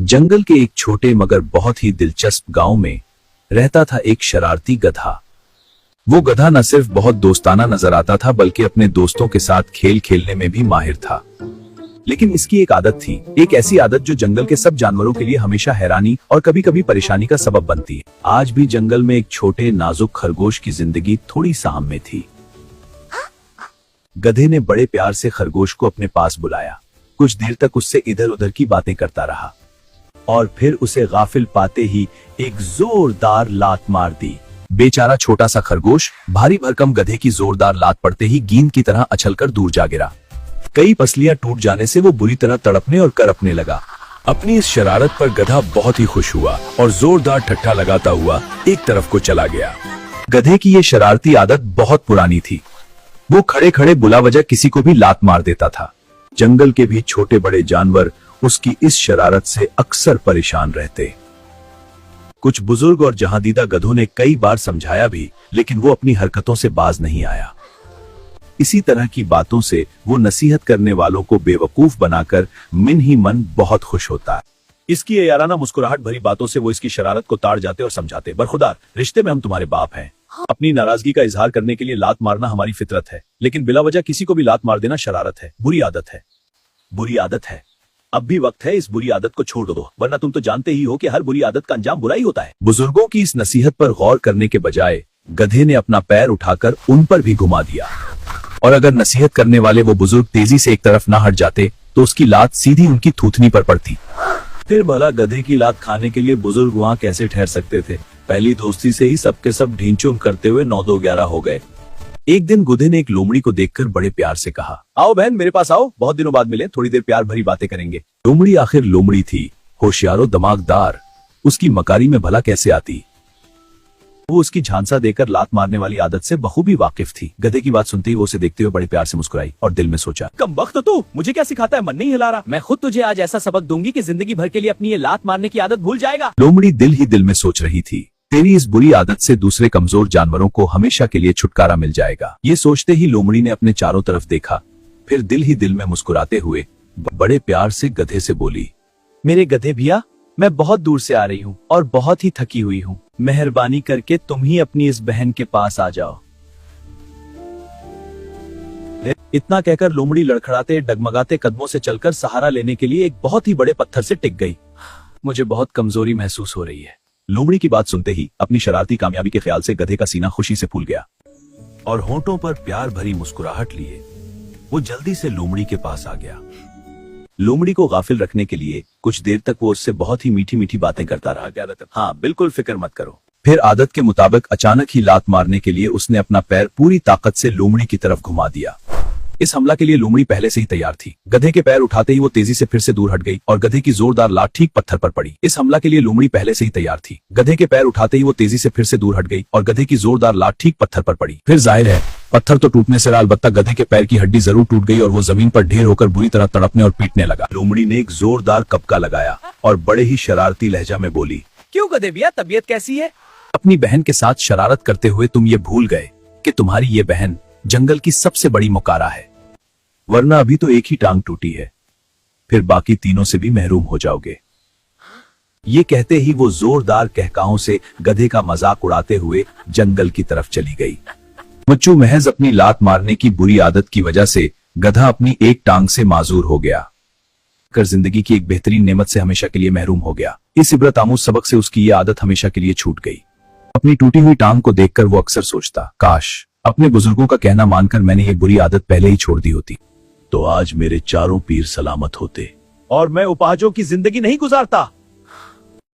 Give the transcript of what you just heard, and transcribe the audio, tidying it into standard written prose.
जंगल के एक छोटे मगर बहुत ही दिलचस्प गांव में रहता था एक शरारती गधा। वो गधा न सिर्फ बहुत दोस्ताना नजर आता था बल्कि अपने दोस्तों के साथ खेल खेलने में भी माहिर था। लेकिन इसकी एक आदत थी, एक ऐसी आदत जो जंगल के सब जानवरों के लिए हमेशा हैरानी और कभी कभी परेशानी का सबब बनती है। आज भी जंगल में एक छोटे नाजुक खरगोश की जिंदगी थोड़ी साम में थी। गधे ने बड़े प्यार से खरगोश को अपने पास बुलाया। कुछ देर तक उससे इधर उधर की बातें करता रहा और फिर उसे गाफिल पाते ही एक जोरदार लात मार दी। बेचारा छोटा सा खरगोश भारी भरकम गधे की जोरदार लात पड़ते ही गेंद की तरह अछलकर दूर जा गिरा। कई पसलियां टूट जाने से वो बुरी तरह तड़पने और करपने लगा। अपनी इस शरारत पर गधा बहुत ही खुश हुआ और जोरदार ठट्ठा लगाता हुआ एक तरफ को चला गया। गधे की ये शरारती आदत बहुत पुरानी थी। वो खड़े खड़े बुला वजह किसी को भी लात मार देता था। जंगल के भी छोटे बड़े जानवर उसकी इस शरारत से अक्सर परेशान रहते। कुछ बुजुर्ग और जहांदीदा गधों ने कई बार समझाया भी, लेकिन वो अपनी हरकतों से बाज नहीं आया। इसी तरह की बातों से वो नसीहत करने वालों को बेवकूफ बनाकर मन ही मन बहुत खुश होता है। इसकी ये याराना मुस्कुराहट भरी बातों से वो इसकी शरारत को ताड़ जाते और समझाते, बरखुदार, रिश्ते में हम तुम्हारे बाप हैं। अपनी नाराजगी का इजहार करने के लिए लात मारना हमारी फितरत है, लेकिन बिला वजह किसी को भी लात मार देना शरारत है, बुरी आदत है। बुरी आदत है। अब भी वक्त है इस बुरी आदत को छोड़ दो, वरना तुम तो जानते ही हो कि हर बुरी आदत का अंजाम बुरा ही होता है। बुजुर्गों की इस नसीहत पर गौर करने के बजाय गधे ने अपना पैर उठाकर उन पर भी घुमा दिया, और अगर नसीहत करने वाले वो बुजुर्ग तेजी से एक तरफ ना हट जाते तो उसकी लात सीधी उनकी थूथनी पर पड़ती। फिर भला गधे की लात खाने के लिए बुजुर्ग वहाँ कैसे ठहर सकते थे। पहली दोस्ती से ही सबके सब ढींचूम करते हुए 9-2-11 हो गए। एक दिन गुधे ने एक लोमड़ी को देखकर बड़े प्यार से कहा, आओ बहन, मेरे पास आओ, बहुत दिनों बाद मिले, थोड़ी देर प्यार भरी बातें करेंगे। लोमड़ी आखिर लोमड़ी थी, होशियारो दिमागदार, उसकी मकारी में भला कैसे आती। वो उसकी झांसा देकर लात मारने वाली आदत से बखूबी वाकिफ थी। गधे की बात सुनते ही वो उसे देखते हुए बड़े प्यार से मुस्कुराई और दिल में सोचा, कमबख्त तू, मुझे क्या सिखाता है, मन नहीं हिला रहा। मैं खुद तुझे आज ऐसा सबक दूंगी कि जिंदगी भर के लिए अपनी ये लात मारने की आदत भूल जाएगा। लोमड़ी दिल ही दिल में सोच रही थी, तेरी इस बुरी आदत से दूसरे कमजोर जानवरों को हमेशा के लिए छुटकारा मिल जाएगा। ये सोचते ही लोमड़ी ने अपने चारों तरफ देखा, फिर दिल ही दिल में मुस्कुराते हुए बड़े प्यार से गधे से बोली, मेरे गधे भैया, मैं बहुत दूर से आ रही हूँ और बहुत ही थकी हुई हूँ। मेहरबानी करके तुम ही अपनी इस बहन के पास आ जाओ। इतना कहकर लोमड़ी लड़खड़ाते डगमगाते कदमों से चलकर सहारा लेने के लिए एक बहुत ही बड़े पत्थर से टिक गई। मुझे बहुत कमजोरी महसूस हो रही है। लोमड़ी की बात सुनते ही अपनी शरारती कामयाबी के ख्याल से गधे का सीना खुशी से फूल गया और होंठों पर प्यार भरी मुस्कुराहट लिए वो जल्दी से लोमड़ी के पास आ गया। लोमड़ी को गाफिल रखने के लिए कुछ देर तक वो उससे बहुत ही मीठी मीठी बातें करता रहा। हाँ, बिल्कुल फिक्र मत करो। फिर आदत के मुताबिक अचानक ही लात मारने के लिए उसने अपना पैर पूरी ताकत से लोमड़ी की तरफ घुमा दिया। इस हमला के लिए लोमड़ी पहले से ही तैयार थी। गधे के पैर उठाते ही वो तेजी से फिर से दूर हट गई और गधे की जोरदार लात ठीक पत्थर पर पड़ी। इस हमला के लिए लोमड़ी पहले से ही तैयार थी। गधे के पैर उठाते ही वो तेजी से फिर से दूर हट गई और गधे की जोरदार लात ठीक पत्थर पर पड़ी। फिर जाहिर है पत्थर तो टूटने से अलबत्ता गधे के पैर की हड्डी जरूर टूट गई और वो जमीन पर ढेर होकर बुरी तरह तड़पने और पीटने लगा। लोमड़ी ने एक जोरदार कपका लगाया और बड़े ही शरारती लहजा में बोली, क्यों गधे भैया, तबीयत कैसी है? अपनी बहन के साथ शरारत करते हुए तुम ये भूल गए कि तुम्हारी ये बहन जंगल की सबसे बड़ी मुकारा है, वरना अभी तो एक ही टांग टूटी है, फिर बाकी तीनों से भी महरूम हो जाओगे। ये कहते ही वो जोरदार कहकाओं से गधे का मजाक उड़ाते हुए जंगल की तरफ चली गई। मुच्चू महज अपनी लात मारने की बुरी आदत की वजह से गधा अपनी एक टांग से माजूर हो गया कर जिंदगी की एक बेहतरीन नेमत से हमेशा के लिए महरूम हो गया। इस इबरत आमूज सबक से उसकी ये आदत हमेशा के लिए छूट गई। अपनी टूटी हुई टांग को देखकर वो अक्सर सोचता, काश अपने बुजुर्गों का कहना मानकर मैंने ये बुरी आदत पहले ही छोड़ दी होती, तो आज मेरे चारों पीर सलामत होते और मैं उपाजों की जिंदगी नहीं गुजारता।